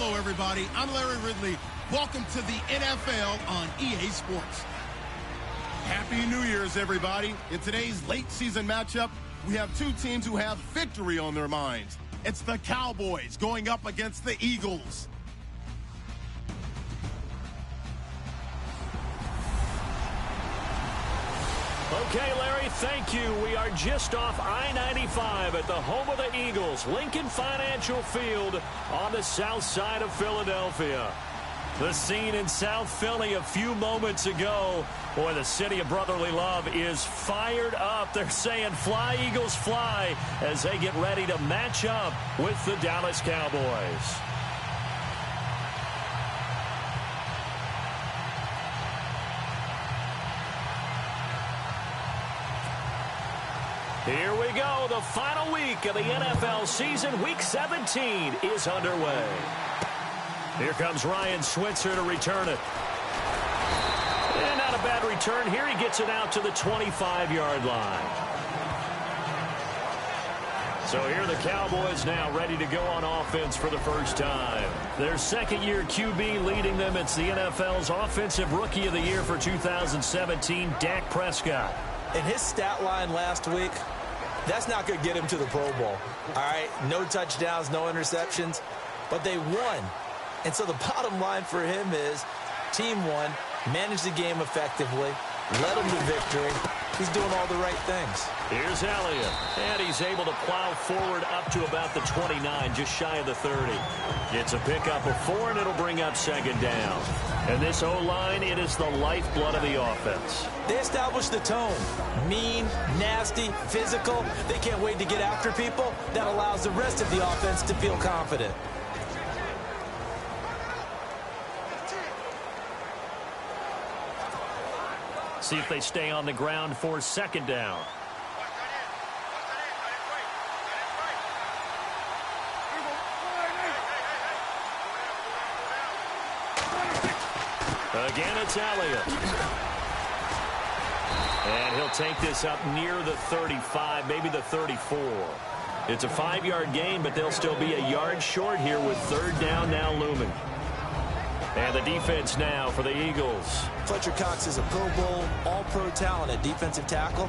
Hello, everybody. I'm Larry Ridley. Welcome to the NFL on EA Sports. Happy New Year's, everybody. In today's late season matchup, we have two teams who have victory on their minds. It's the Cowboys going up against the Eagles. Okay, Larry, thank you. We are just off I-95 at the home of the Eagles, Lincoln Financial Field on the south side of Philadelphia. The scene in South Philly a few moments ago. Boy, the city of brotherly love is fired up. They're saying, "Fly, Eagles, fly," as they get ready to match up with the Dallas Cowboys. Here we go. The final week of the NFL season. Week 17 is underway. Here comes Ryan Switzer to return it. And not a bad return here. He gets it out to the 25-yard line. So here are the Cowboys now ready to go on offense for the first time. Their second-year QB leading them. It's the NFL's Offensive Rookie of the Year for 2017, Dak Prescott. In his stat line last week, that's not going to get him to the Pro Bowl. All right, no touchdowns, no interceptions, but they won. And so the bottom line for him is team won, managed the game effectively, led them to victory. He's doing all the right things. Here's Elliott, and he's able to plow forward up to about the 29, just shy of the 30. It's a pickup of 4, and it'll bring up second down. And this O-line, it is the lifeblood of the offense. They established the tone. Mean, nasty, physical. They can't wait to get after people. That allows the rest of the offense to feel confident. See if they stay on the ground for second down. Again, it's Elliott. And he'll take this up near the 35, maybe the 34. It's a 5-yard gain, but they'll still be a yard short here with third down now looming. And the defense now for the Eagles. Fletcher Cox is a Pro Bowl, all-pro talent at defensive tackle.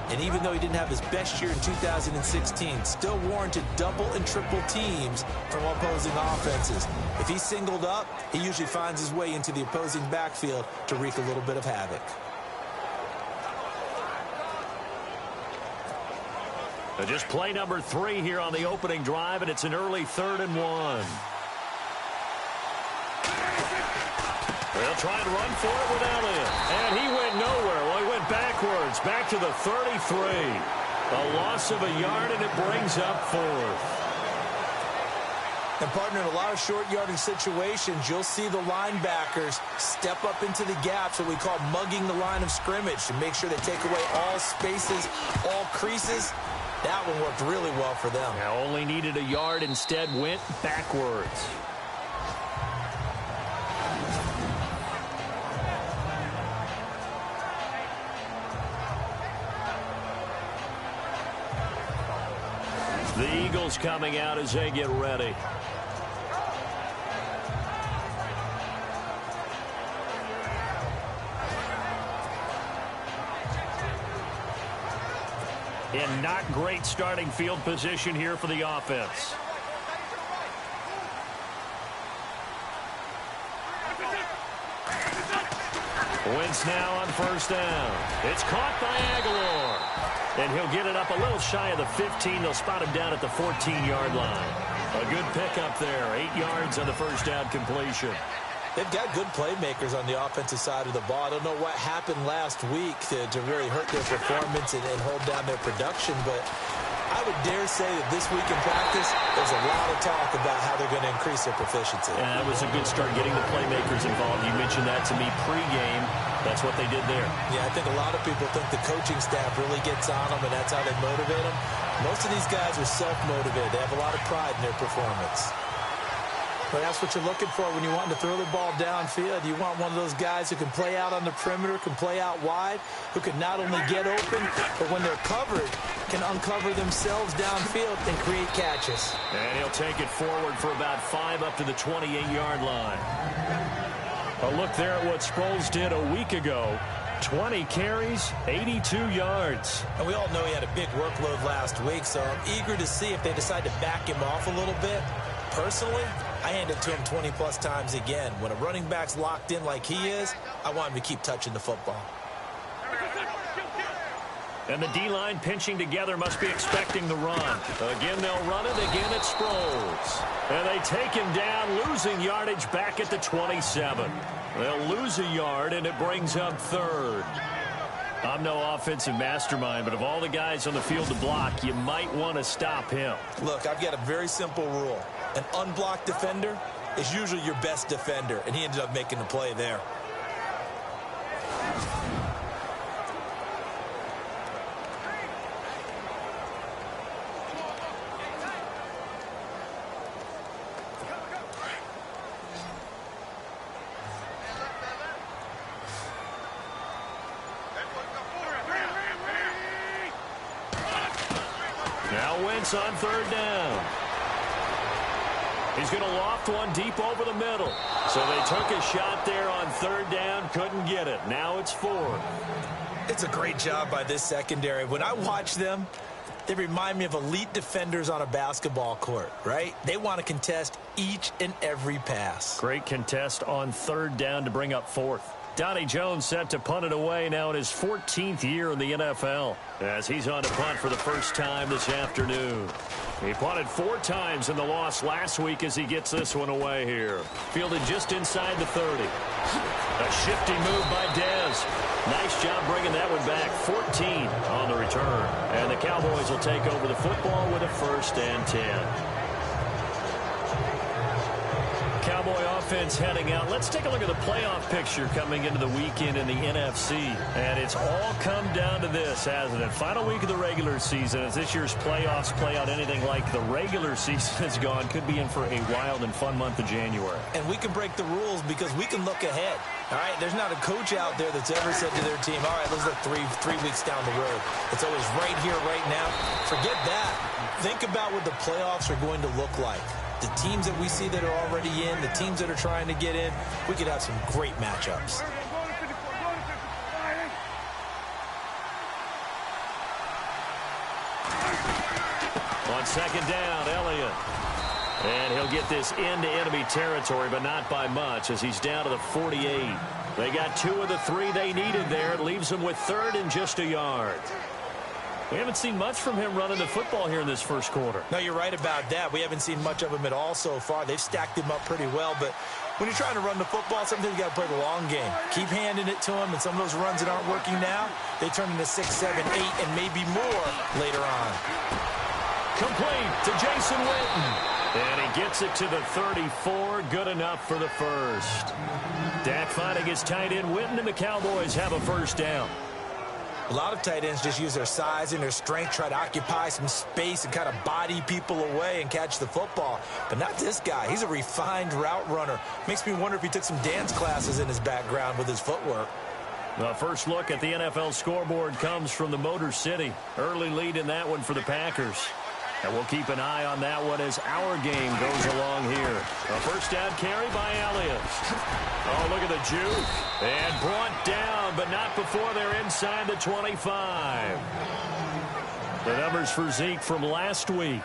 And even though he didn't have his best year in 2016, still warranted double and triple teams from opposing offenses. If he's singled up, he usually finds his way into the opposing backfield to wreak a little bit of havoc. Just play number 3 here on the opening drive, and it's an early 3rd and 1. They'll try and run for it with Elliott. And he went nowhere. Well, he went backwards, back to the 33. A loss of a yard, and it brings up 4th. And, partner, in a lot of short yardage situations, you'll see the linebackers step up into the gaps, what we call mugging the line of scrimmage, to make sure they take away all spaces, all creases. That one worked really well for them. Now only needed a yard, instead went backwards. The Eagles coming out as they get ready. In not great starting field position here for the offense. Wentz now on first down. It's caught by Aguilar. And he'll get it up a little shy of the 15. They'll spot him down at the 14-yard line. A good pickup there. 8 yards on the first down completion. They've got good playmakers on the offensive side of the ball. I don't know what happened last week to really hurt their performance and hold down their production, but I would dare say that this week in practice, there's a lot of talk about how they're going to increase their proficiency. Yeah, that was a good start getting the playmakers involved. You mentioned that to me pregame. That's what they did there. Yeah, I think a lot of people think the coaching staff really gets on them, and that's how they motivate them. Most of these guys are self-motivated. They have a lot of pride in their performance. Well, that's what you're looking for when you want to throw the ball downfield. You want one of those guys who can play out on the perimeter, can play out wide, who can not only get open, but when they're covered, can uncover themselves downfield and create catches. And he'll take it forward for about 5 up to the 28-yard line. A look there at what Sproles did a week ago. 20 carries, 82 yards. And we all know he had a big workload last week, so I'm eager to see if they decide to back him off a little bit. Personally, I hand it to him 20-plus times again. When a running back's locked in like he is, I want him to keep touching the football. And the D-line pinching together must be expecting the run. Again, they'll run it. Again, it's Sproles. And they take him down, losing yardage back at the 27. They'll lose a yard, and it brings up third. I'm no offensive mastermind, but of all the guys on the field to block, you might want to stop him. Look, I've got a very simple rule. An unblocked defender is usually your best defender, and he ended up making the play there. Now Wentz on third down. He's going to loft one deep over the middle. So they took a shot there on third down, couldn't get it. Now it's 4. It's a great job by this secondary. When I watch them, they remind me of elite defenders on a basketball court, right? They want to contest each and every pass. Great contest on third down to bring up 4th. Donnie Jones set to punt it away now in his 14th year in the NFL as he's on to punt for the first time this afternoon. He punted 4 times in the loss last week as he gets this one away here. Fielded just inside the 30. A shifty move by Dez. Nice job bringing that one back. 14 on the return. And the Cowboys will take over the football with a 1st and 10. Cowboy offense heading out. Let's take a look at the playoff picture coming into the weekend in the NFC. And it's all come down to this, hasn't it? Final week of the regular season. As this year's playoffs play out anything like the regular season has gone, could be in for a wild and fun month of January. And we can break the rules because we can look ahead. All right, there's not a coach out there that's ever said to their team, all right, let's look three weeks down the road. It's always right here, right now. Forget that. Think about what the playoffs are going to look like. The teams that we see that are already in, the teams that are trying to get in, we could have some great matchups. On second down, Elliott. And he'll get this into enemy territory, but not by much as he's down to the 48. They got 2 of the 3 they needed there. It leaves them with 3rd and just a yard. We haven't seen much from him running the football here in this first quarter. No, you're right about that. We haven't seen much of him at all so far. They've stacked him up pretty well, but when you're trying to run the football, sometimes you got to play the long game. Keep handing it to him, and some of those runs that aren't working now, they turn into 6, 7, 8, and maybe more later on. Complete to Jason Witten. And he gets it to the 34. Good enough for the 1st. Dak finding his tight end Witten, and the Cowboys have a 1st down. A lot of tight ends just use their size and their strength, try to occupy some space and kind of body people away and catch the football. But not this guy. He's a refined route runner. Makes me wonder if he took some dance classes in his background with his footwork. The first look at the NFL scoreboard comes from the Motor City. Early lead in that one for the Packers. And we'll keep an eye on that one as our game goes along here. A 1st down carry by Elliott. Oh, look at the juke. And brought down, but not before they're inside the 25. The numbers for Zeke from last week.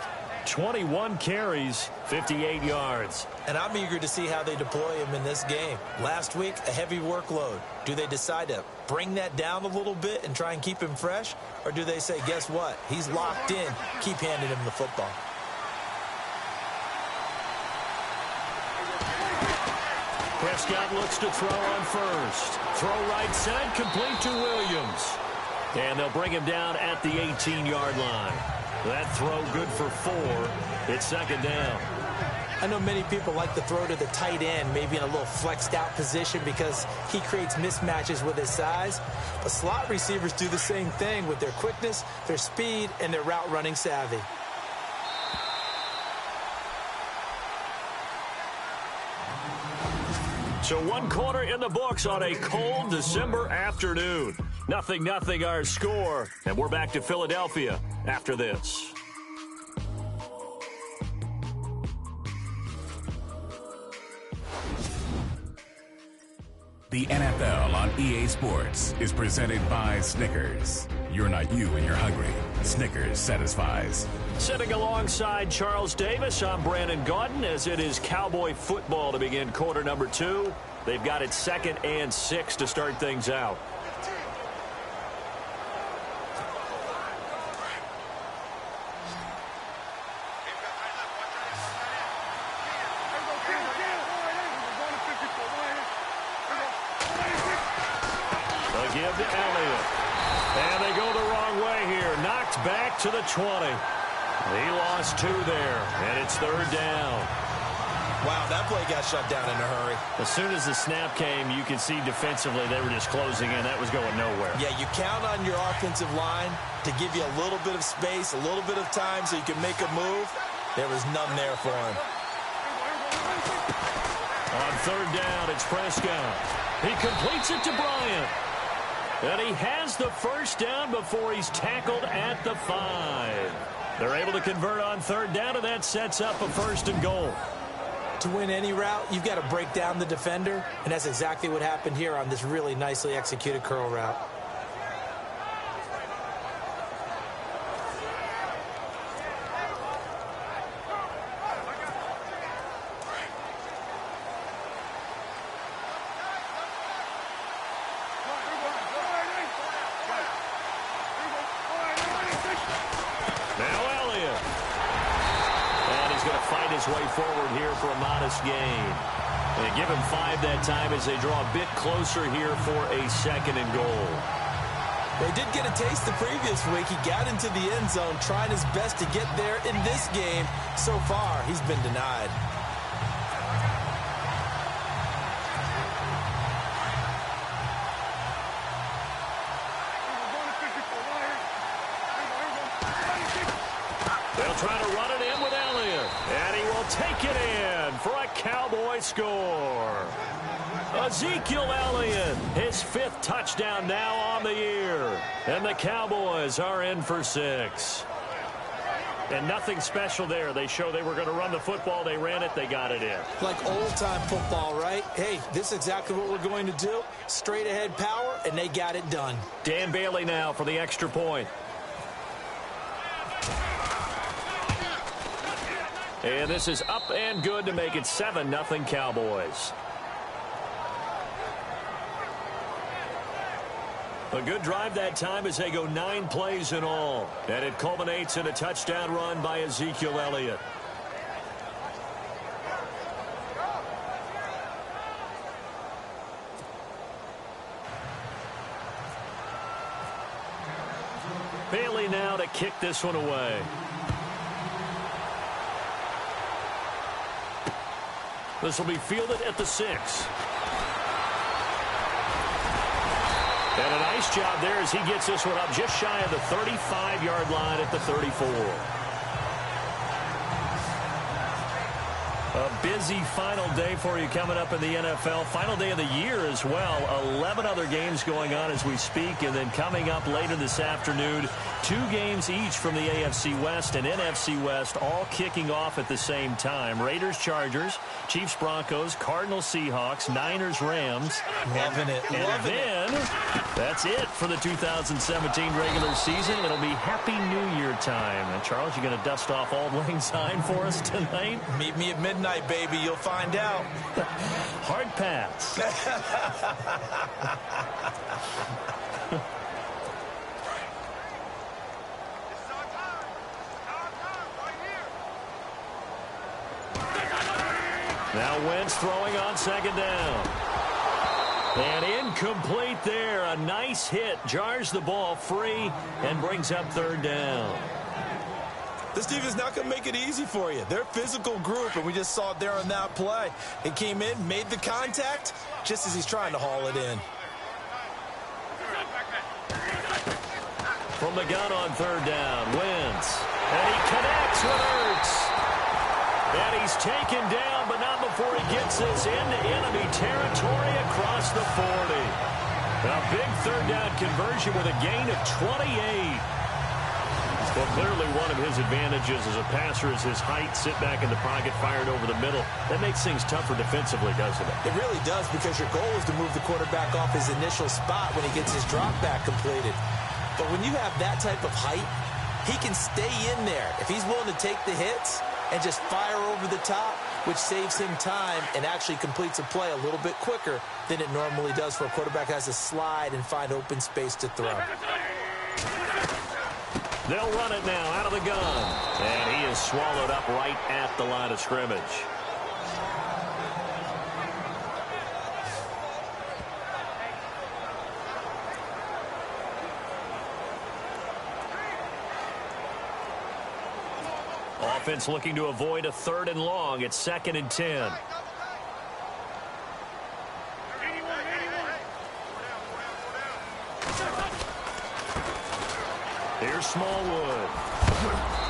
21 carries, 58 yards. And I'm eager to see how they deploy him in this game. Last week, a heavy workload. Do they decide to bring that down a little bit and try and keep him fresh? Or do they say, guess what? He's locked in. Keep handing him the football. Prescott looks to throw on 1st. Throw right side, complete to Williams. And they'll bring him down at the 18-yard line. That throw good for 4. It's 2nd down. I know many people like to throw to the tight end, maybe in a little flexed out position because he creates mismatches with his size. But slot receivers do the same thing with their quickness, their speed, and their route running savvy. So 1 quarter in the books on a cold December afternoon. 0-0 our score. And we're back to Philadelphia after this. The NFL on EA Sports is presented by Snickers. You're not you when you're hungry. Snickers satisfies. Sitting alongside Charles Davis, I'm Brandon Gaudin as it is Cowboy football to begin quarter number 2. They've got it 2nd and 6 to start things out. Give to Elliott. And they go the wrong way here. Knocked back to the 20. He lost 2 there, and it's 3rd down. Wow, that play got shut down in a hurry. As soon as the snap came, you could see defensively they were just closing in. That was going nowhere. Yeah, you count on your offensive line to give you a little bit of space, a little bit of time so you can make a move. There was none there for him. On 3rd down, it's Prescott. He completes it to Bryant. And he has the 1st down before he's tackled at the 5. They're able to convert on 3rd down, and that sets up a 1st and goal. To win any route, you've got to break down the defender, and that's exactly what happened here on this really nicely executed curl route. Way forward here for a modest gain. And give him 5 that time as they draw a bit closer here for a 2nd and goal. They did get a taste the previous week. He got into the end zone, trying his best to get there in this game. So far, he's been denied. They'll try to run it in with Elliott. And he will take it in for a Cowboy score. Ezekiel Elliott, his 5th touchdown now on the year. And the Cowboys are in for 6. And nothing special there. They show they were going to run the football. They ran it. They got it in. Like old-time football, right? Hey, this is exactly what we're going to do. Straight ahead power, and they got it done. Dan Bailey now for the extra point. And this is up and good to make it 7-0 Cowboys. A good drive that time as they go 9 plays in all. And it culminates in a touchdown run by Ezekiel Elliott. Bailey now to kick this one away. This will be fielded at the 6. And a nice job there as he gets this one up just shy of the 35-yard line at the 34. A busy final day for you coming up in the NFL. Final day of the year as well. 11 other games going on as we speak. And then coming up later this afternoon, 2 games each from the AFC West and NFC West, all kicking off at the same time. Raiders, Chargers, Chiefs, Broncos, Cardinals, Seahawks, Niners, Rams. Loving it. And then that's it for the 2017 regular season. It'll be Happy New Year time. And Charles, you going to dust off Auld Lang Syne for us tonight? Meet me at midnight, baby. You'll find out. Hard pass. Now Wentz throwing on 2nd down. And incomplete there. A nice hit. Jars the ball free and brings up 3rd down. This team is not going to make it easy for you. They're a physical group, and we just saw it there on that play. It came in, made the contact, just as he's trying to haul it in. From the gun on 3rd down, Wentz. And he connects with Ertz. And he's taken down, but not before before he gets this into enemy territory across the 40. A big third down conversion with a gain of 28. Well, clearly one of his advantages as a passer is his height, sit back in the pocket, fired over the middle. That makes things tougher defensively, doesn't it? It really does, because your goal is to move the quarterback off his initial spot when he gets his drop back completed. But when you have that type of height, he can stay in there if he's willing to take the hits and just fire over the top, which saves him time and actually completes a play a little bit quicker than it normally does for a quarterback who has to slide and find open space to throw. They'll run it now out of the gun. And he is swallowed up right at the line of scrimmage. Offense looking to avoid a 3rd and long. It's 2nd and 10. Here's Smallwood.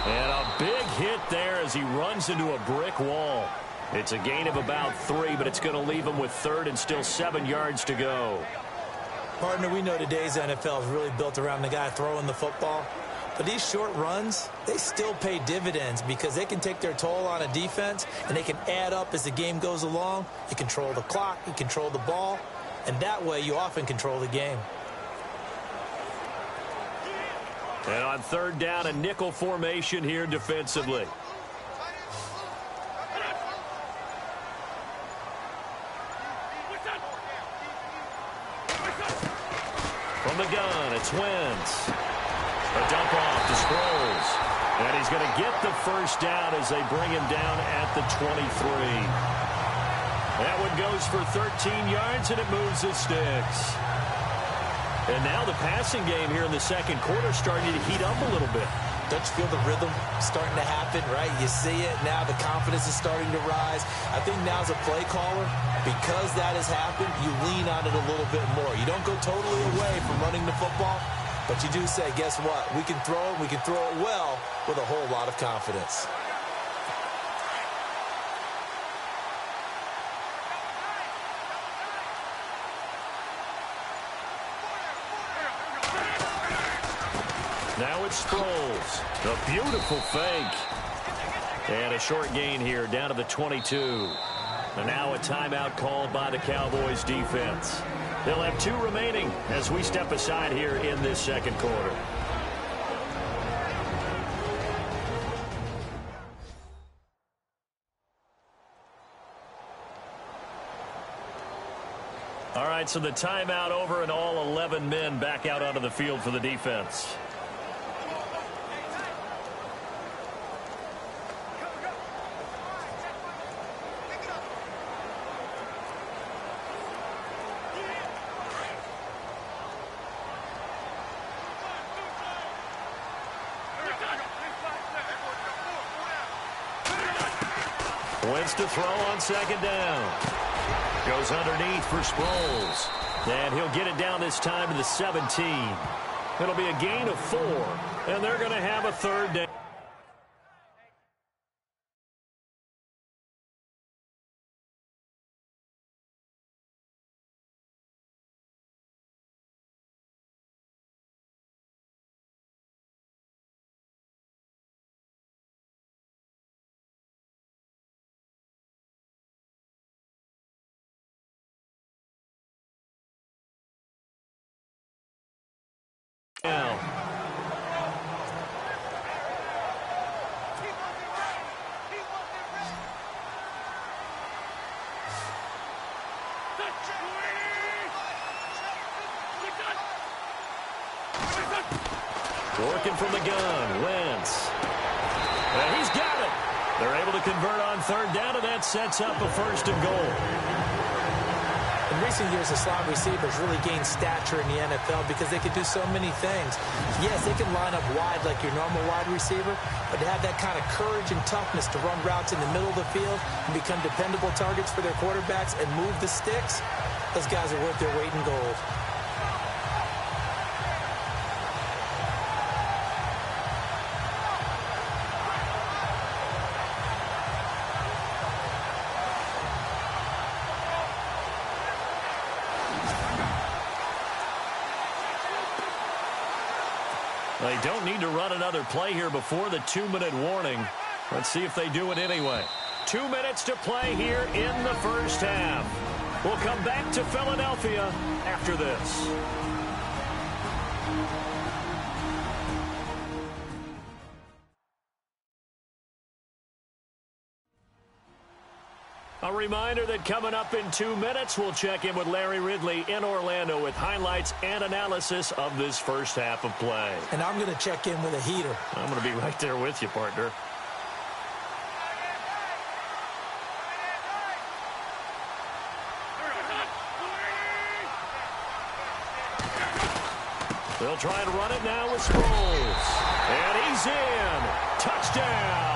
And a big hit there as he runs into a brick wall. It's a gain of about 3, but it's going to leave him with 3rd and still 7 yards to go. Partner, we know today's NFL is really built around the guy throwing the football. But these short runs, they still pay dividends because they can take their toll on a defense and they can add up as the game goes along. You control the clock, you control the ball, and that way you often control the game. And on 3rd down, a nickel formation here defensively. From the gun, it's Wentz. A dump off to Sproles. And he's going to get the first down as they bring him down at the 23. That one goes for 13 yards, and it moves the sticks. And now the passing game here in the second quarter starting to heat up a little bit. Don't you feel the rhythm starting to happen, right? You see it now. The confidence is starting to rise. I think now as a play caller, because that has happened, you lean on it a little bit more. You don't go totally away from running the football, but you do say, guess what? We can throw it. We can throw it well with a whole lot of confidence. Now it's Sproles. A beautiful fake. And a short gain here down to the 22. And now a timeout called by the Cowboys defense. They'll have 2 remaining as we step aside here in this second quarter. All right, so the timeout over and all 11 men back out onto the field for the defense. Wentz to throw on 2nd down. Goes underneath for Sproles. And he'll get it down this time to the 17. It'll be a gain of 4. And they're going to have a 3rd down. Working from the gun, Wentz. And he's got it. They're able to convert on 3rd down, and that sets up a 1st and goal. In recent years, the slot receivers really gained stature in the NFL because they can do so many things. Yes, they can line up wide like your normal wide receiver, but to have that kind of courage and toughness to run routes in the middle of the field and become dependable targets for their quarterbacks and move the sticks, those guys are worth their weight in gold. They don't need to run another play here before the 2-minute warning. Let's see if they do it anyway. 2 minutes to play here in the first half. We'll come back to Philadelphia after this. A reminder that coming up in 2 minutes, we'll check in with Larry Ridley in Orlando with highlights and analysis of this first half of play. And I'm going to check in with a heater. I'm going to be right there with you, partner. They'll try and run it now with Sproles. And he's in. Touchdown.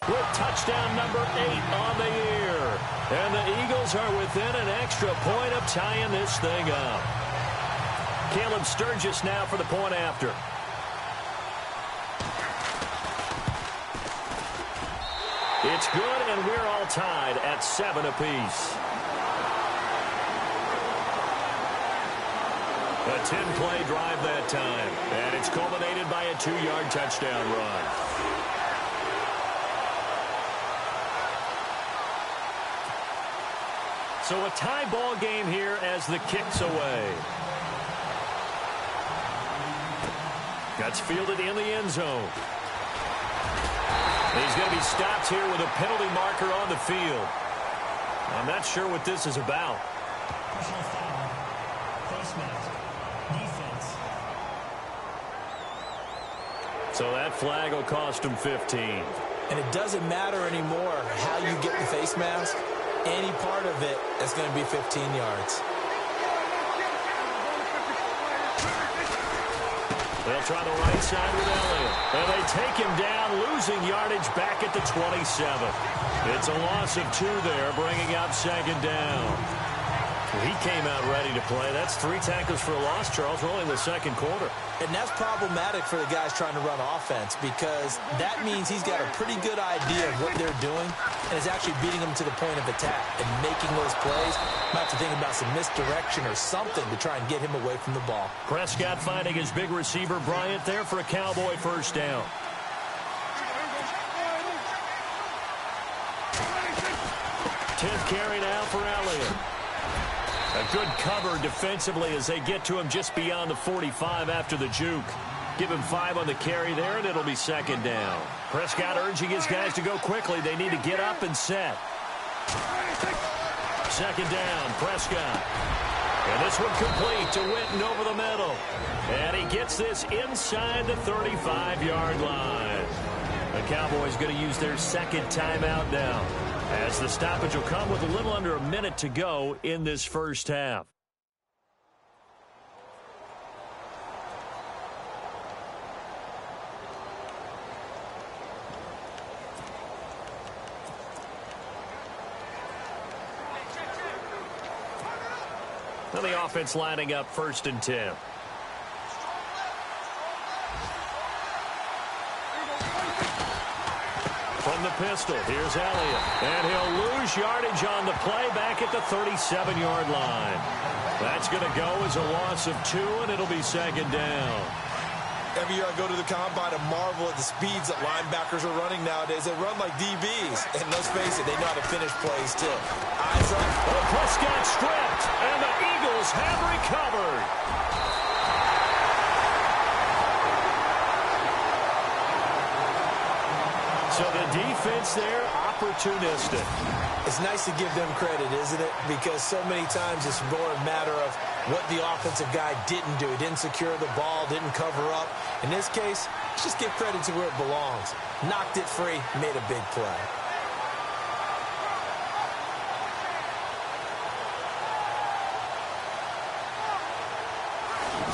With touchdown number 8 on the year. And the Eagles are within an extra point of tying this thing up. Caleb Sturgis now for the point after. It's good, and we're all tied at 7 apiece. A 10-play drive that time. And it's culminated by a 2-yard touchdown run. So a tie ball game here as the kick's away. That's fielded in the end zone. And he's going to be stopped here with a penalty marker on the field. I'm not sure what this is about. Personal foul. Face mask. Defense. So that flag will cost him 15. And it doesn't matter anymore how you get the face mask. Any part of it is going to be 15 yards. They'll try the right side with Elliott. And they take him down, losing yardage back at the 27. It's a loss of 2 there, bringing up second down. He came out ready to play. That's 3 tackles for a loss, Charles. We're only in the second quarter. And that's problematic for the guys trying to run offense because that means he's got a pretty good idea of what they're doing and is actually beating them to the point of attack and making those plays. Might have to think about some misdirection or something to try and get him away from the ball. Prescott finding his big receiver, Bryant, there for a Cowboy first down. Tenth carry now for Elliott. A good cover defensively as they get to him just beyond the 45 after the juke. Give him 5 on the carry there, and it'll be second down. Prescott urging his guys to go quickly. They need to get up and set. Second down, Prescott. And this one complete to Witten over the middle. And he gets this inside the 35-yard line. The Cowboys going to use their second timeout now, as the stoppage will come with a little under a minute to go in this first half. Now the offense lining up 1st and 10. From the pistol, here's Elliott. And he'll lose yardage on the play back at the 37-yard line. That's going to go as a loss of 2, and it'll be second down. Every year I go to the combine and marvel at the speeds that linebackers are running nowadays. They run like DBs. And let's face it, they know how to finish plays, too. Eyes up. Oh, Prescott stripped, and the Eagles have recovered. So the defense there, opportunistic. It's nice to give them credit, isn't it? Because so many times it's more a matter of what the offensive guy didn't do. He didn't secure the ball, didn't cover up. In this case, let's just give credit to where it belongs. Knocked it free, made a big play.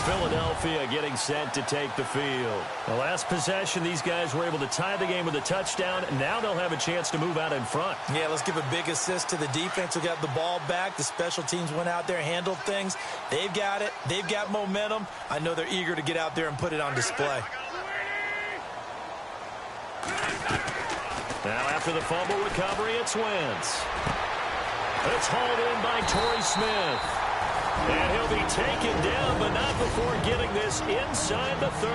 Philadelphia Philadelphia getting set to take the field. The last possession, these guys were able to tie the game with a touchdown. Now they'll have a chance to move out in front. Yeah, let's give a big assist to the defense who got the ball back. The special teams went out there, handled things. They've got it. They've got momentum. I know they're eager to get out there and put it on display. Now after the fumble recovery, it's Wentz. It's hauled in by Torrey Smith. And he'll be taken down, but not before getting this inside the 30.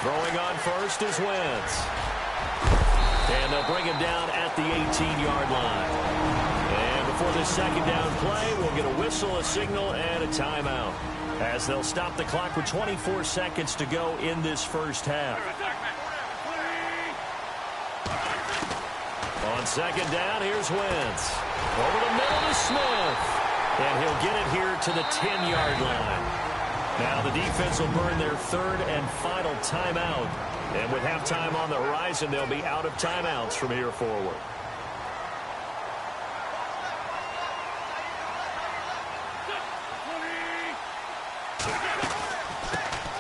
Throwing on first is Wentz. And they'll bring him down at the 18-yard line. And before this second down play, we'll get a whistle, a signal, and a timeout, as they'll stop the clock with 24 seconds to go in this first half. On second down, here's Wentz. Over the middle to Smith. And he'll get it here to the 10-yard line. Now the defense will burn their third and final timeout. And with halftime on the horizon, they'll be out of timeouts from here forward.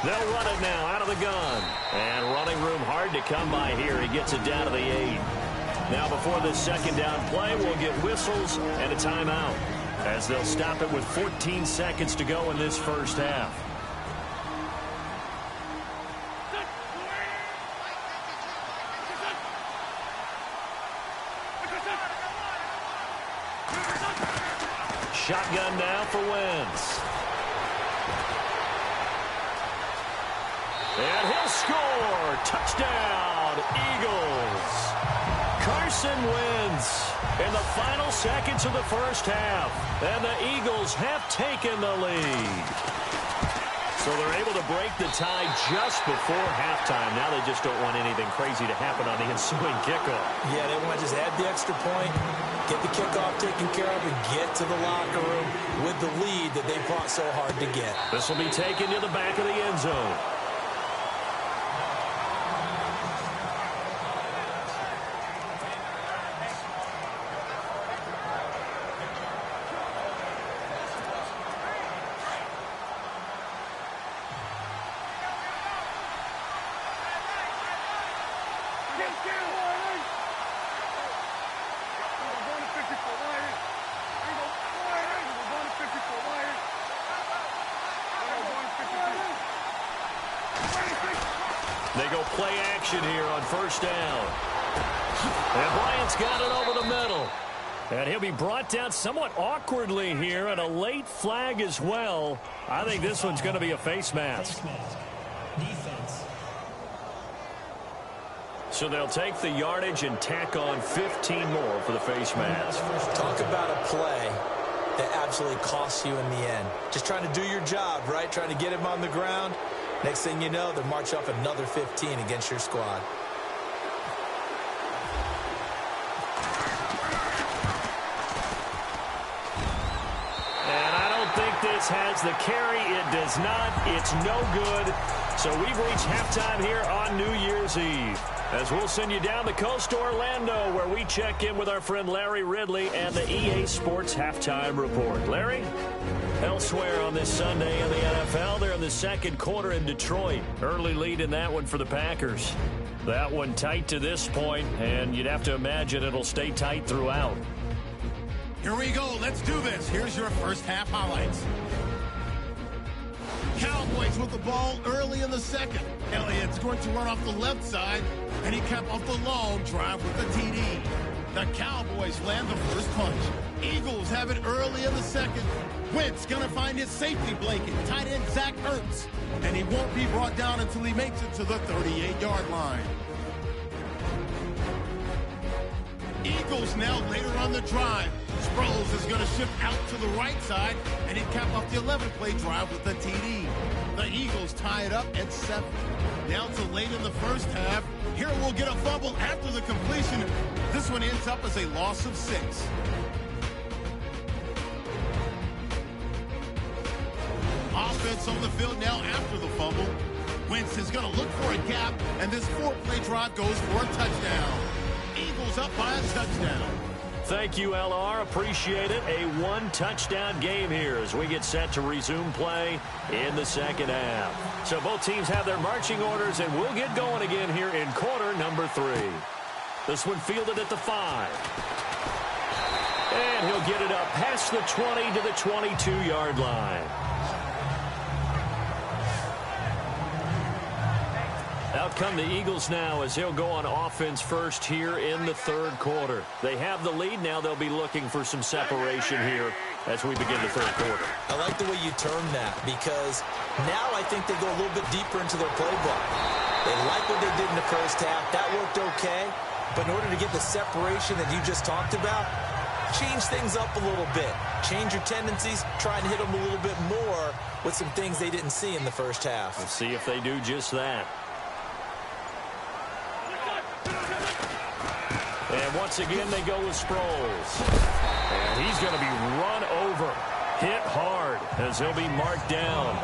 They'll run it now out of the gun. And running room hard to come by here. He gets it down to the 8. Now before this second down play, we'll get whistles and a timeout, as they'll stop it with 14 seconds to go in this first half. Shotgun now for Wentz. And he'll score. Touchdown, Eagles. Carson Wentz in the final seconds of the first half. And the Eagles have taken the lead. So they're able to break the tie just before halftime. Now they just don't want anything crazy to happen on the ensuing kickoff. Yeah, they want to just add the extra point, get the kickoff taken care of, and get to the locker room with the lead that they fought so hard to get. This will be taken to the back of the end zone. They go play action here on first down. And Bryant's got it over the middle. And he'll be brought down somewhat awkwardly here, and a late flag as well. I think this one's going to be a face mask. Defense. So they'll take the yardage and tack on 15 more for the face mask. Talk about a play that absolutely costs you in the end. Just trying to do your job, right? Trying to get him on the ground. Next thing you know, they'll march up another 15 against your squad. And I don't think this has the carry. It does not. It's no good. So we've reached halftime here on New Year's Eve, as we'll send you down the coast to Orlando, where we check in with our friend Larry Ridley and the EA Sports Halftime Report. Larry? Elsewhere on this Sunday in the NFL, they're in the second quarter in Detroit. Early lead in that one for the Packers. That one tight to this point, and you'd have to imagine it'll stay tight throughout. Here we go. Let's do this. Here's your first half highlights. Cowboys with the ball early in the second. Elliott's going to run off the left side, and he capped off the long drive with the TD. The Cowboys land the first punch. Eagles have it early in the second. Wentz going to find his safety blanket, tight end Zach Ertz, and he won't be brought down until he makes it to the 38-yard line. Eagles now later on the drive. Sproles is going to shift out to the right side, and he cap off the 11-play drive with the TD. The Eagles tie it up at 7. Now to late in the first half. Here we'll get a fumble after the completion. This one ends up as a loss of 6. Offense on the field now after the fumble. Wentz is going to look for a gap, and this 4-play drive goes for a touchdown. Eagles up by a touchdown. Thank you, LR. Appreciate it. A one-touchdown game here as we get set to resume play in the second half. So both teams have their marching orders, and we'll get going again here in quarter number 3. This one fielded at the 5. And he'll get it up past the 20 to the 22-yard line. Out come the Eagles now as he'll go on offense first here in the third quarter. They have the lead. Now they'll be looking for some separation here as we begin the third quarter. I like the way you term that because now I think they go a little bit deeper into their playbook. They like what they did in the first half. That worked okay. But in order to get the separation that you just talked about, change things up a little bit. Change your tendencies. Try and hit them a little bit more with some things they didn't see in the first half. Let's see if they do just that. And once again, they go with Sproles. And he's going to be run over, hit hard as he'll be marked down.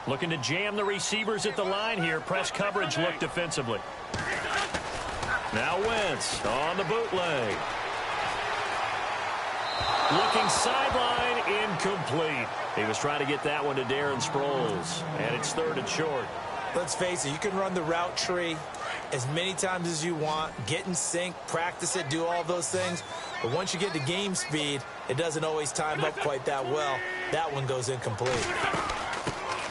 Looking to jam the receivers at the line here. Press coverage look defensively. Now Wentz on the bootleg. Looking sideline, incomplete. He was trying to get that one to Darren Sproles. And it's third and short. Let's face it, you can run the route tree as many times as you want, get in sync, practice it, do all those things. But once you get to game speed, it doesn't always time up quite that well. That one goes incomplete.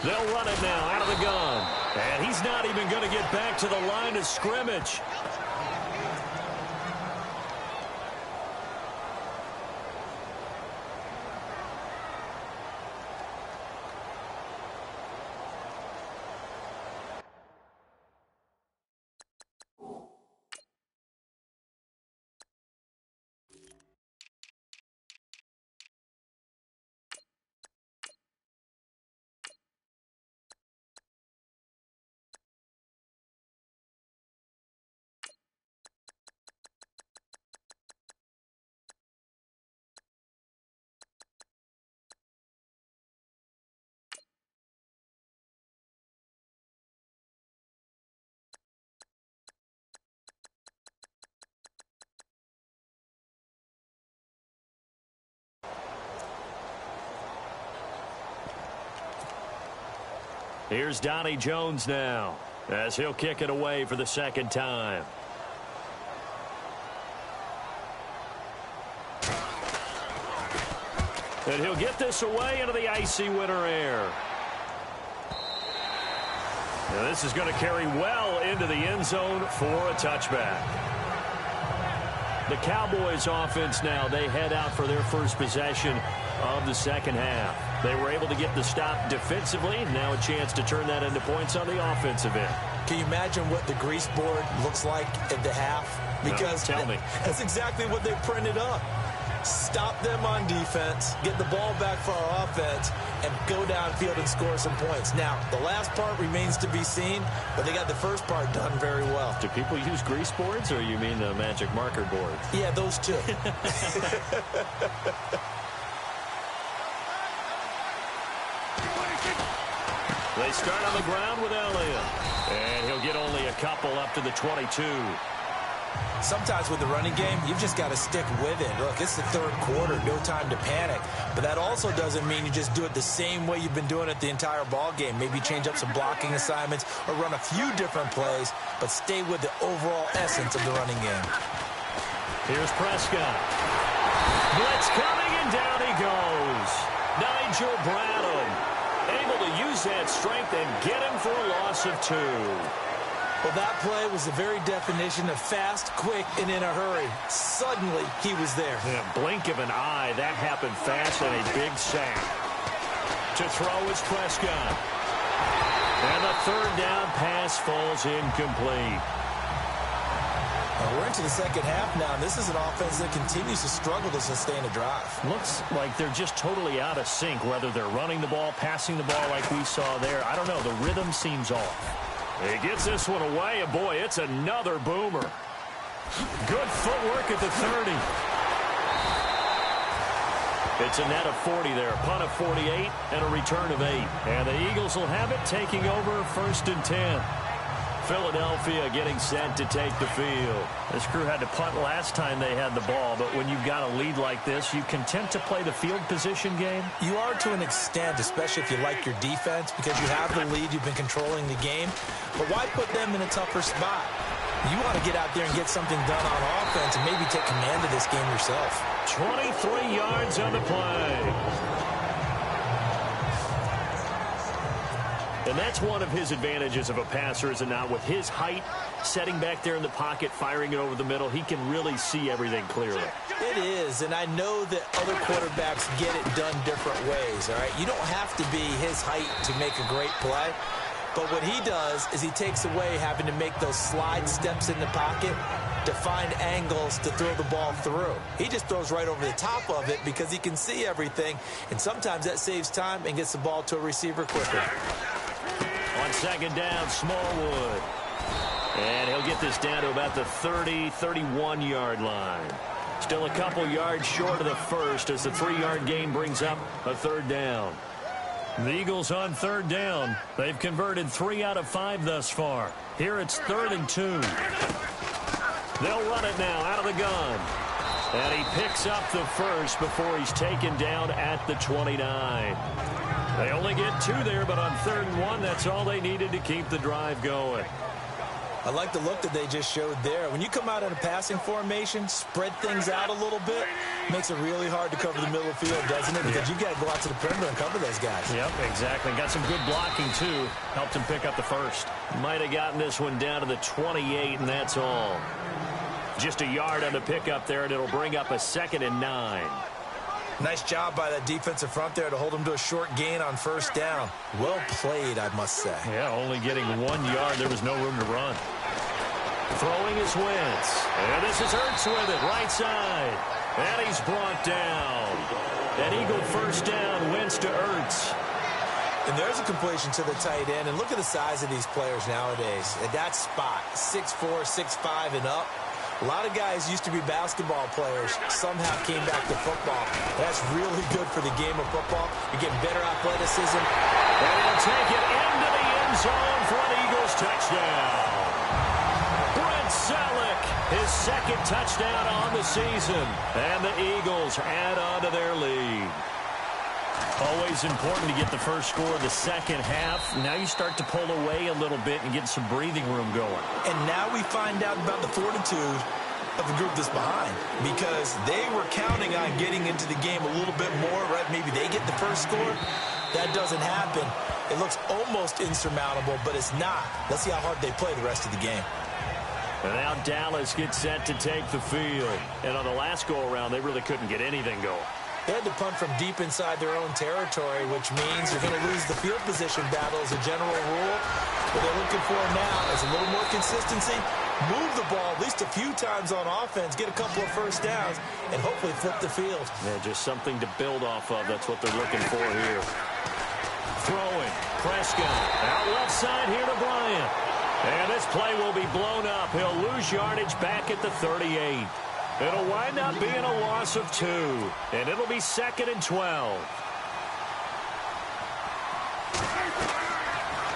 They'll run it now out of the gun. And he's not even going to get back to the line of scrimmage. Here's Donnie Jones now as he'll kick it away for the second time. And he'll get this away into the icy winter air. Now this is going to carry well into the end zone for a touchback. The Cowboys offense now, they head out for their first possession of the second half. They were able to get the stop defensively. Now a chance to turn that into points on the offensive end. Can you imagine what the grease board looks like at the half? Because no, tell me. That's exactly what they printed up. Stop them on defense, get the ball back for our offense, and go downfield and score some points. Now, the last part remains to be seen, but they got the first part done very well. Do people use grease boards, or you mean the magic marker board? Yeah, those two. They start on the ground with Elliott. And he'll get only a couple up to the 22. Sometimes with the running game, you've just got to stick with it. Look, it's the third quarter, no time to panic. But that also doesn't mean you just do it the same way you've been doing it the entire ball game. Maybe change up some blocking assignments or run a few different plays, but stay with the overall essence of the running game. Here's Prescott. Blitz coming, and down he goes. Nigel Bradham able to use that strength and get him for a loss of 2. Well, that play was the very definition of fast, quick, and in a hurry. Suddenly, he was there. In a blink of an eye, that happened fast and a big sack. To throw is Prescott. And the third down pass falls incomplete. We're into the second half now, and this is an offense that continues to struggle to sustain a drive. Looks like they're just totally out of sync, whether they're running the ball, passing the ball like we saw there. I don't know. The rhythm seems off. He gets this one away, and boy, it's another boomer. Good footwork at the 30. It's a net of 40 there, punt of 48, and a return of 8. And the Eagles will have it, taking over 1st and 10. Philadelphia getting set to take the field. This crew had to punt last time they had the ball, but when you've got a lead like this, you content to play the field position game? You are to an extent, especially if you like your defense, because you have the lead, you've been controlling the game. But why put them in a tougher spot? You want to get out there and get something done on offense and maybe take command of this game yourself. 23 yards on the play. And that's one of his advantages of a passer, is it not? With his height, setting back there in the pocket, firing it over the middle, he can really see everything clearly. It is, and I know that other quarterbacks get it done different ways, all right? You don't have to be his height to make a great play. But what he does is he takes away having to make those slide steps in the pocket to find angles to throw the ball through. He just throws right over the top of it because he can see everything, and sometimes that saves time and gets the ball to a receiver quicker. On 2nd down, Smallwood. And he'll get this down to about the 30, 31-yard line. Still a couple yards short of the first as the 3-yard gain brings up a 3rd down. The Eagles on 3rd down. They've converted 3 out of 5 thus far. Here it's 3rd and 2. They'll run it now out of the gun. And he picks up the first before he's taken down at the 29. They only get 2 there, but on 3rd and 1, that's all they needed to keep the drive going. I like the look that they just showed there. When you come out in a passing formation, spread things out a little bit, makes it really hard to cover the middle of the field, doesn't it? Because you got to go out to the perimeter and cover those guys. Yep, exactly. Got some good blocking, too. Helped him pick up the first. Might have gotten this one down to the 28, and that's all. Just a yard on the pickup there, and it'll bring up a 2nd and 9. Nice job by that defensive front there to hold him to a short gain on 1st down. Well played, I must say. Yeah, only getting 1 yard. There was no room to run. Throwing is Wentz. And this is Ertz with it, right side. And he's brought down. An Eagle 1st down, Wentz to Ertz. And there's a completion to the tight end. And look at the size of these players nowadays. At that spot, 6'4", 6'5", and up. A lot of guys used to be basketball players. Somehow came back to football. That's really good for the game of football. You're getting better athleticism. And he'll take it into the end zone for an Eagles touchdown. Brent Selleck, his 2nd touchdown on the season. And the Eagles add on to their lead. Always important to get the first score of the second half. Now you start to pull away a little bit and get some breathing room going. And now we find out about the fortitude of the group that's behind, because they were counting on getting into the game a little bit more, right? Maybe they get the first score. That doesn't happen. It looks almost insurmountable, but it's not. Let's see how hard they play the rest of the game. And now Dallas gets set to take the field. And on the last go-around, they really couldn't get anything going. They had to punt from deep inside their own territory, which means you're going to lose the field position battle as a general rule. What they're looking for now is a little more consistency, move the ball at least a few times on offense, get a couple of 1st downs, and hopefully flip the field. Yeah, just something to build off of. That's what they're looking for here. Throwing. Prescott. Out left side here to Bryant. And this play will be blown up. He'll lose yardage back at the 38. It'll wind up being a loss of 2. And it'll be 2nd and 12.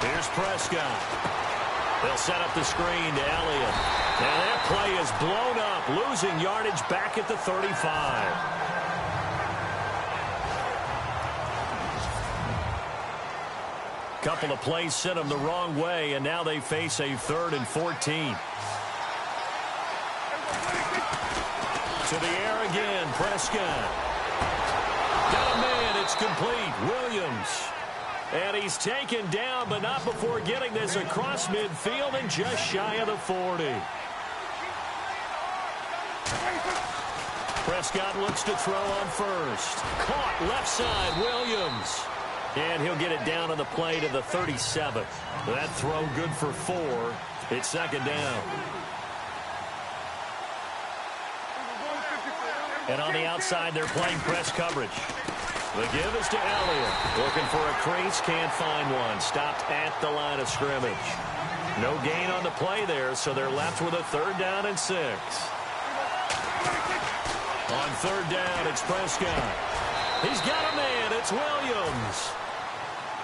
Here's Prescott. They'll set up the screen to Elliott. And that play is blown up, losing yardage back at the 35. Couple of plays sent them the wrong way, and now they face a 3rd and 14. To the air again, Prescott. Got a man, it's complete. Williams. And he's taken down, but not before getting this across midfield and just shy of the 40. Prescott looks to throw on first. Caught left side, Williams. And he'll get it down on the play to the 37. That throw good for 4. It's 2nd down. And on the outside, they're playing press coverage. The give is to Elliott. Looking for a crease, can't find one. Stopped at the line of scrimmage. No gain on the play there, so they're left with a 3rd down and 6. On 3rd down, it's Prescott. He's got a man. It's Williams.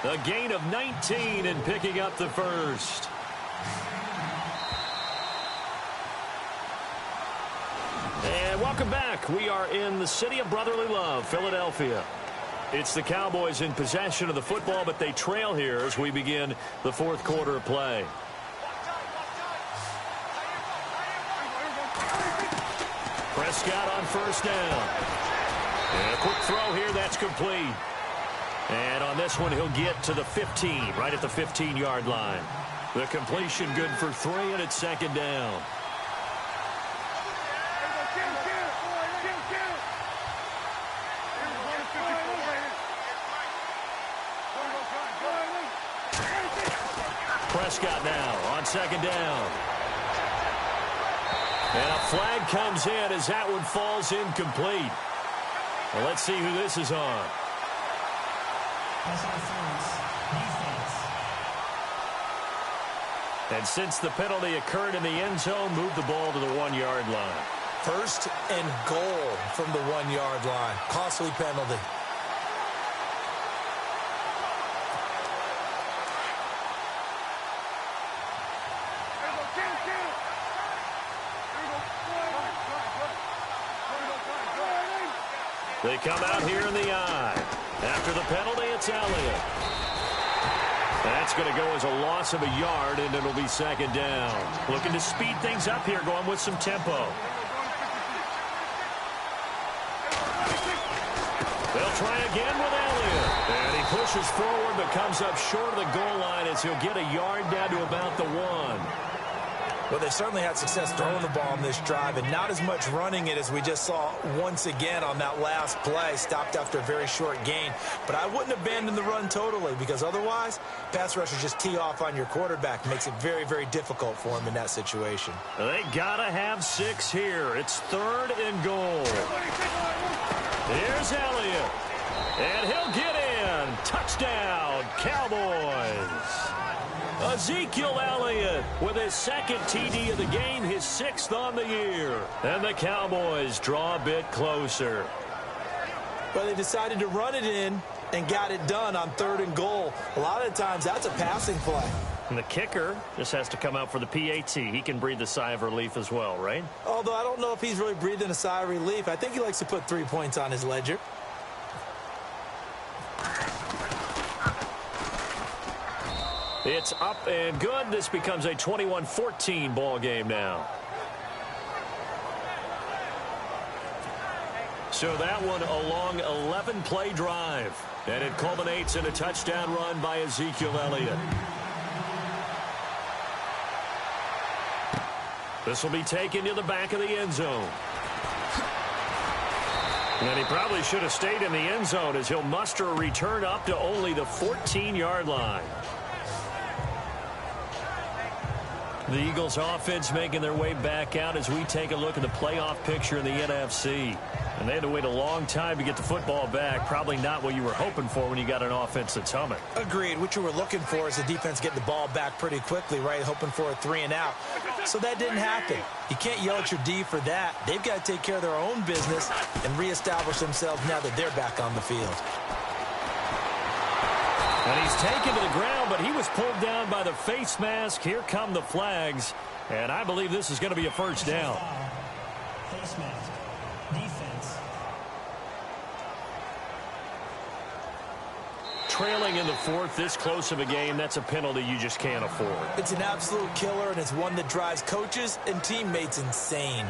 A gain of 19 and picking up the 1st. And welcome back. We are in the city of brotherly love, Philadelphia. It's the Cowboys in possession of the football, but they trail here as we begin the 4th quarter of play. Prescott on 1st down. And a quick throw here, that's complete. And on this one, he'll get to the 15, right at the 15-yard line. The completion good for 3, and it's 2nd down. Prescott now on 2nd down. And a flag comes in as that one falls incomplete. Well, let's see who this is on. And since the penalty occurred in the end zone, move the ball to the 1-yard line. 1st and goal from the 1-yard line. Costly penalty. They come out here in the eye. After the penalty, it's Elliott. That's going to go as a loss of a yard, and it'll be 2nd down. Looking to speed things up here, going with some tempo. They'll try again with Elliott. And he pushes forward, but comes up short of the goal line as he'll get a yard down to about the 1. Well, they certainly had success throwing the ball on this drive, and not as much running it as we just saw once again on that last play. Stopped after a very short gain. But I wouldn't abandon the run totally, because otherwise, pass rushers just tee off on your quarterback. Makes it very, very difficult for him in that situation. They got to have 6 here. It's 3rd and goal. Here's Elliott. And he'll get in. Touchdown, Cowboys. Ezekiel Elliott with his 2nd TD of the game, his 6th on the year. And the Cowboys draw a bit closer. But they decided to run it in and got it done on 3rd and goal. A lot of times that's a passing play. And the kicker just has to come out for the PAT. He can breathe a sigh of relief as well, right? Although I don't know if he's really breathing a sigh of relief. I think he likes to put 3 points on his ledger. It's up and good. This becomes a 21-14 ball game now. So that one a long 11-play drive. And it culminates in a touchdown run by Ezekiel Elliott. This will be taken to the back of the end zone. And he probably should have stayed in the end zone as he'll muster a return up to only the 14-yard line. The Eagles offense making their way back out as we take a look at the playoff picture in the NFC. And they had to wait a long time to get the football back. Probably not what you were hoping for when you got an offense that's humming. Agreed. What you were looking for is the defense getting the ball back pretty quickly, right? Hoping for a 3 and out. So that didn't happen. You can't yell at your D for that. They've got to take care of their own business and reestablish themselves now that they're back on the field. And he's taken to the ground, but he was pulled down by the face mask. Here come the flags. And I believe this is going to be a 1st down. Face mask. Defense. Trailing in the 4th, this close of a game, that's a penalty you just can't afford. It's an absolute killer, and it's one that drives coaches and teammates insane.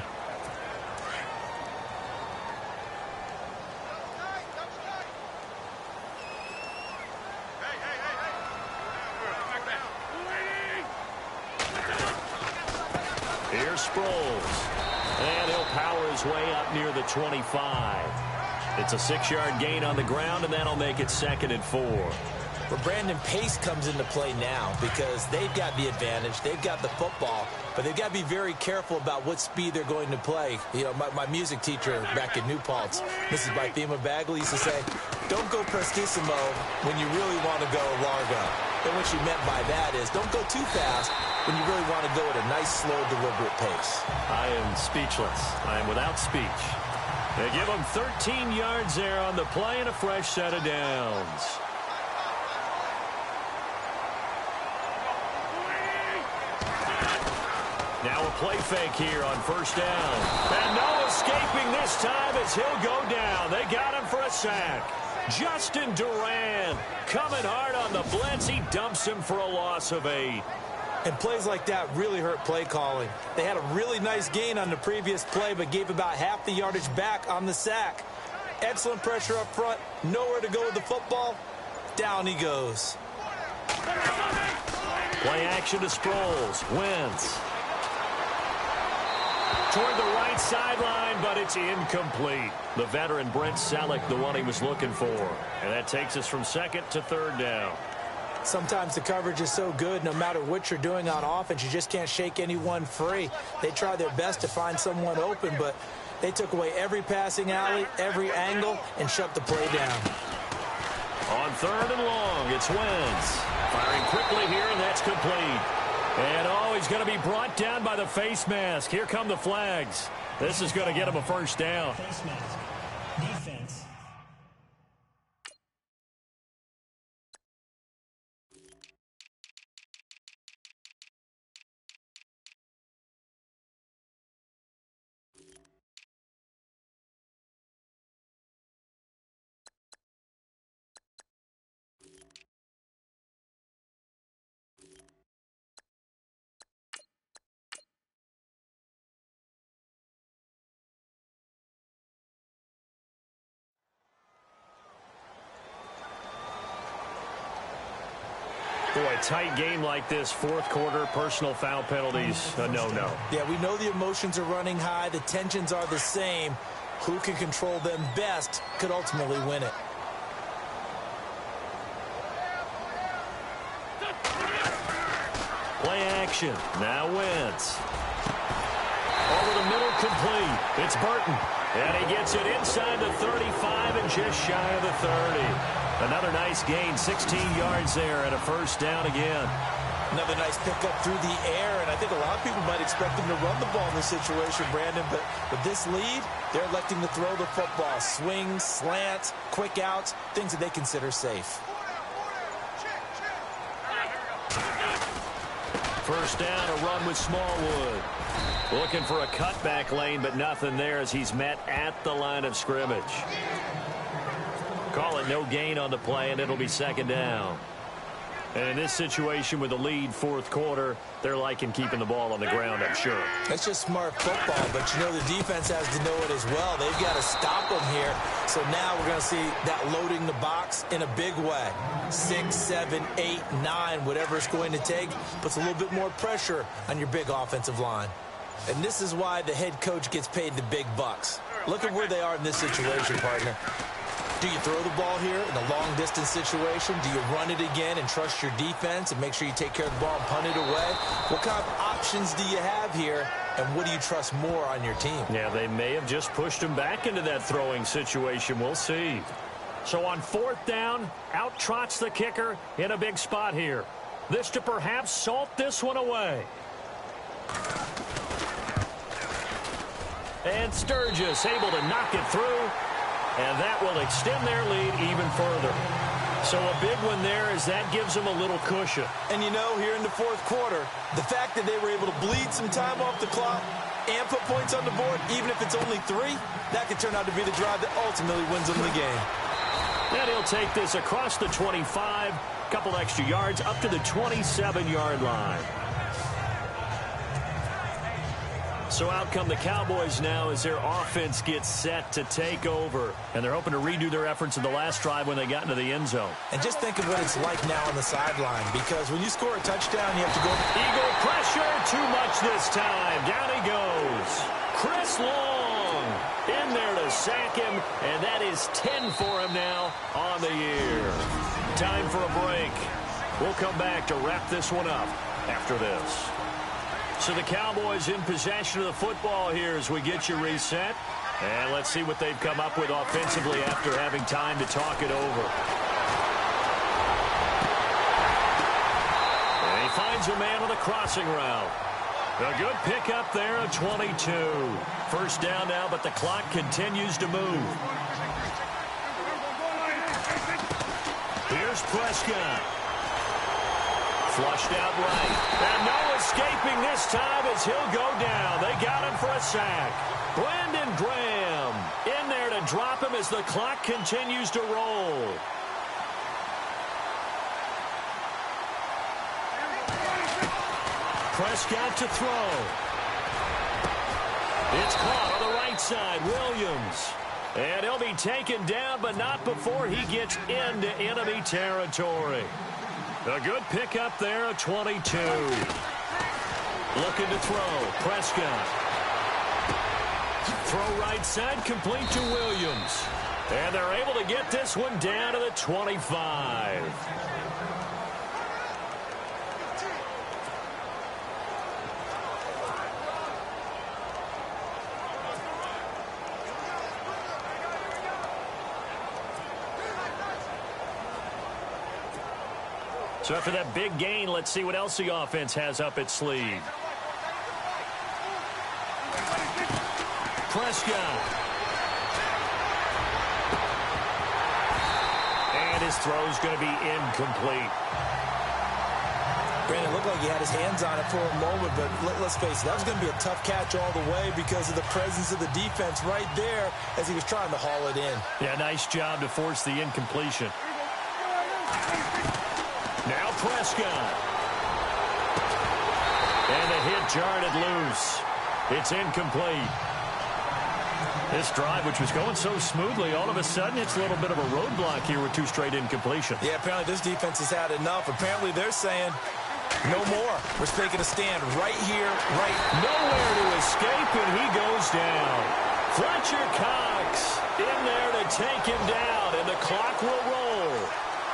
Here's Sproles. And he'll power his way up near the 25. It's a 6-yard gain on the ground, and that'll make it 2nd and 4. But Brandon, pace comes into play now because they've got the advantage. They've got the football, but they've got to be very careful about what speed they're going to play. You know, my music teacher back in New Paltz, Mrs. Bythema Bagley, used to say, don't go prestissimo when you really want to go largo. And what she meant by that is don't go too fast when you really want to go at a nice, slow, deliberate pace. I am speechless. I am without speech. They give them 13 yards there on the play and a fresh set of downs. Now a play fake here on first down. And no escaping this time as he'll go down. They got him for a sack. Justin Duran coming hard on the blitz. He dumps him for a loss of 8. And plays like that really hurt play calling. They had a really nice gain on the previous play, but gave about half the yardage back on the sack. Excellent pressure up front. Nowhere to go with the football. Down he goes. Play action to Sproles. Wentz. Toward the right sideline, but it's incomplete. The veteran Brent Selleck, the one he was looking for. And that takes us from second to third down. Sometimes the coverage is so good, no matter what you're doing on offense, you just can't shake anyone free. They try their best to find someone open, but they took away every passing alley, every angle, and shut the play down. On third and long, it's Wentz. Firing quickly here, and that's complete. And, he's going to be brought down by the face mask. Here come the flags. This is going to get him a first down. Face mask. Defense. Boy, a tight game like this, fourth quarter, personal foul penalties, a no-no. Yeah, we know the emotions are running high. The tensions are the same. Who can control them best could ultimately win it. Play action. Now Wentz. Over the middle, complete. It's Burton. And he gets it inside the 35 and just shy of the 30. Another nice gain, 16 yards there and a first down again. Another nice pickup through the air, and I think a lot of people might expect them to run the ball in this situation, Brandon, but with this lead, they're electing to throw the football. Swings, slants, quick outs, things that they consider safe. First down, a run with Smallwood. Looking for a cutback lane, but nothing there as he's met at the line of scrimmage. Call it no gain on the play, and it'll be second down. And in this situation with the lead fourth quarter, they're liking keeping the ball on the ground, I'm sure. That's just smart football, but you know the defense has to know it as well. They've got to stop them here. So now we're going to see that loading the box in a big way. 6, 7, 8, 9, whatever it's going to take, puts a little bit more pressure on your big offensive line. And this is why the head coach gets paid the big bucks. Look at where they are in this situation, partner. Do you throw the ball here in a long-distance situation? Do you run it again and trust your defense and make sure you take care of the ball and punt it away? What kind of options do you have here, and what do you trust more on your team? Yeah, they may have just pushed him back into that throwing situation. We'll see. So on fourth down, out trots the kicker in a big spot here. This to perhaps salt this one away. And Sturgis able to knock it through. And that will extend their lead even further. So a big one there as that gives them a little cushion. And you know, here in the fourth quarter, the fact that they were able to bleed some time off the clock and put points on the board, even if it's only 3, that could turn out to be the drive that ultimately wins them the game. And he'll take this across the 25, couple extra yards up to the 27-yard line. So out come the Cowboys now as their offense gets set to take over. And they're hoping to redo their efforts in the last drive when they got into the end zone. And just think of what it's like now on the sideline, because when you score a touchdown, you have to go. Eagle pressure, too much this time. Down he goes. Chris Long in there to sack him, and that is 10 for him now on the year. Time for a break. We'll come back to wrap this one up after this. So the Cowboys in possession of the football here as we get you reset. And let's see what they've come up with offensively after having time to talk it over. And he finds a man on the crossing route. A good pickup there at 22. First down now, but the clock continues to move. Here's Prescott. Flushed out right. And no escaping this time as he'll go down. They got him for a sack. Brandon Graham in there to drop him as the clock continues to roll. Prescott to throw. It's caught on the right side. Williams. And he'll be taken down, but not before he gets into enemy territory. A good pickup there at 22. Looking to throw. Prescott. Throw right side, complete to Williams. And they're able to get this one down to the 25. So after that big gain, let's see what else the offense has up its sleeve. Prescott. And his throw's going to be incomplete. Brandon, looked like he had his hands on it for a moment, but let's face it, that was going to be a tough catch all the way because of the presence of the defense right there as he was trying to haul it in. Yeah, nice job to force the incompletion. Now Prescott. And the hit jarred it loose. It's incomplete. This drive, which was going so smoothly, all of a sudden it's a little bit of a roadblock here with 2 straight incompletions. Yeah, apparently this defense has had enough. Apparently they're saying, no more. We're taking a stand right here, right. Nowhere to escape, and he goes down. Fletcher Cox in there to take him down, and the clock will roll.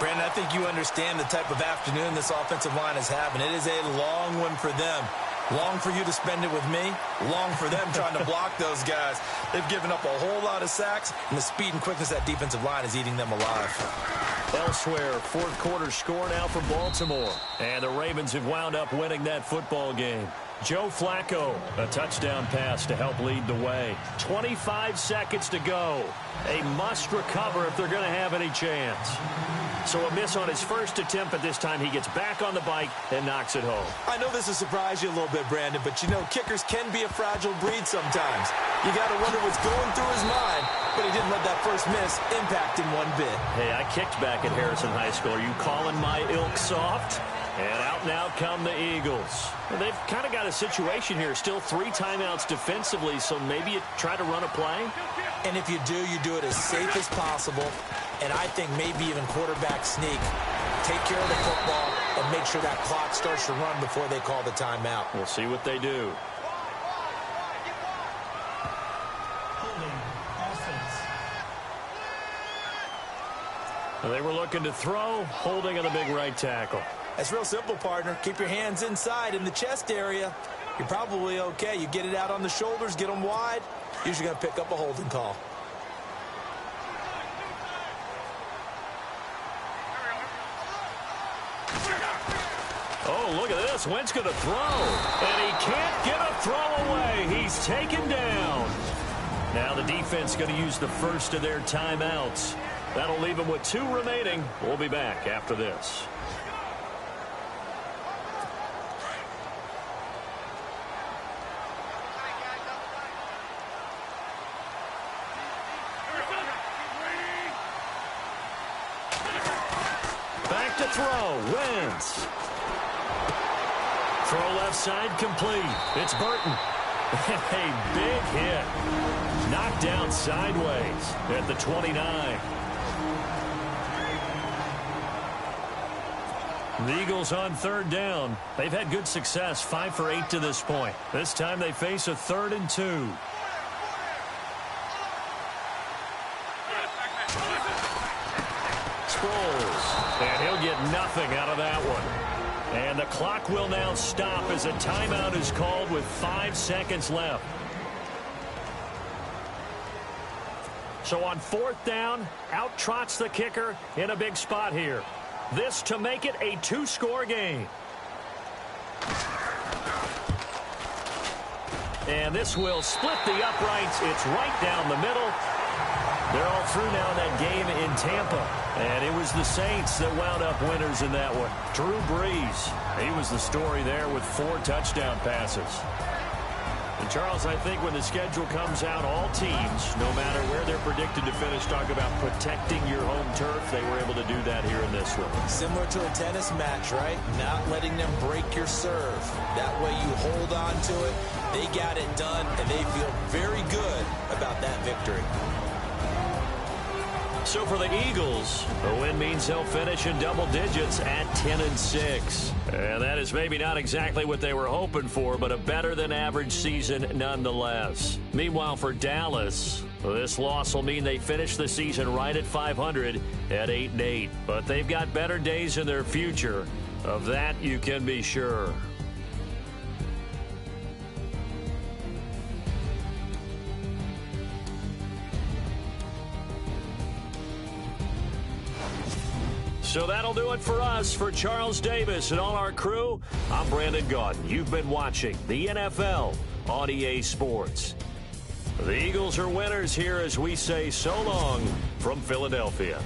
Brandon, I think you understand the type of afternoon this offensive line is having. It is a long one for them. Long for you to spend it with me. Long for them trying to block those guys. They've given up a whole lot of sacks, and the speed and quickness of that defensive line is eating them alive. Elsewhere, fourth quarter score now for Baltimore. And the Ravens have wound up winning that football game. Joe Flacco, a touchdown pass to help lead the way. 25 seconds to go. A must recover if they're going to have any chance. So a miss on his first attempt, but this time he gets back on the bike and knocks it home. I know this will surprise you a little bit, Brandon, but you know kickers can be a fragile breed sometimes. You got to wonder what's going through his mind, but he didn't let that first miss impact him one bit. Hey, I kicked back at Harrison High School. Are you calling my ilk soft? And out now come the Eagles. Well, they've kind of got a situation here. Still 3 timeouts defensively, so maybe you try to run a play. And if you do it as safe as possible. And I think maybe even quarterback sneak. Take care of the football and make sure that clock starts to run before they call the timeout. We'll see what they do. They were looking to throw, holding on the big right tackle. That's real simple, partner. Keep your hands inside in the chest area. You're probably okay. You get it out on the shoulders, get them wide. Usually going to pick up a holding call. Oh, look at this. Wentz going to throw. And he can't get a throw away. He's taken down. Now the defense going to use the first of their timeouts. That'll leave them with 2 remaining. We'll be back after this. Back to throw. Wentz. Throw left side complete. It's Burton. A big hit. Knocked down sideways at the 29. The Eagles on 3rd down. They've had good success, 5 for 8 to this point. This time they face a 3rd and 2. Sproles. And get nothing out of that one. And the clock will now stop as a timeout is called with 5 seconds left. So on 4th down, out trots the kicker in a big spot here. This to make it a 2-score game. And this will split the uprights. It's right down the middle. They're all through now in that game in Tampa. And it was the Saints that wound up winners in that one. Drew Brees, he was the story there with 4 touchdown passes. And Charles, I think when the schedule comes out, all teams, no matter where they're predicted to finish, talk about protecting your home turf. They were able to do that here in this one. Similar to a tennis match, right? Not letting them break your serve. That way you hold on to it. They got it done, and they feel very good about that victory. So for the Eagles, the win means they'll finish in double digits at 10-6. And that is maybe not exactly what they were hoping for, but a better than average season nonetheless. Meanwhile, for Dallas, this loss will mean they finish the season right at 500 at 8-8. But they've got better days in their future. Of that, you can be sure. So that'll do it for us. For Charles Davis and all our crew, I'm Brandon Gaudin. You've been watching the NFL on EA Sports. The Eagles are winners here as we say so long from Philadelphia.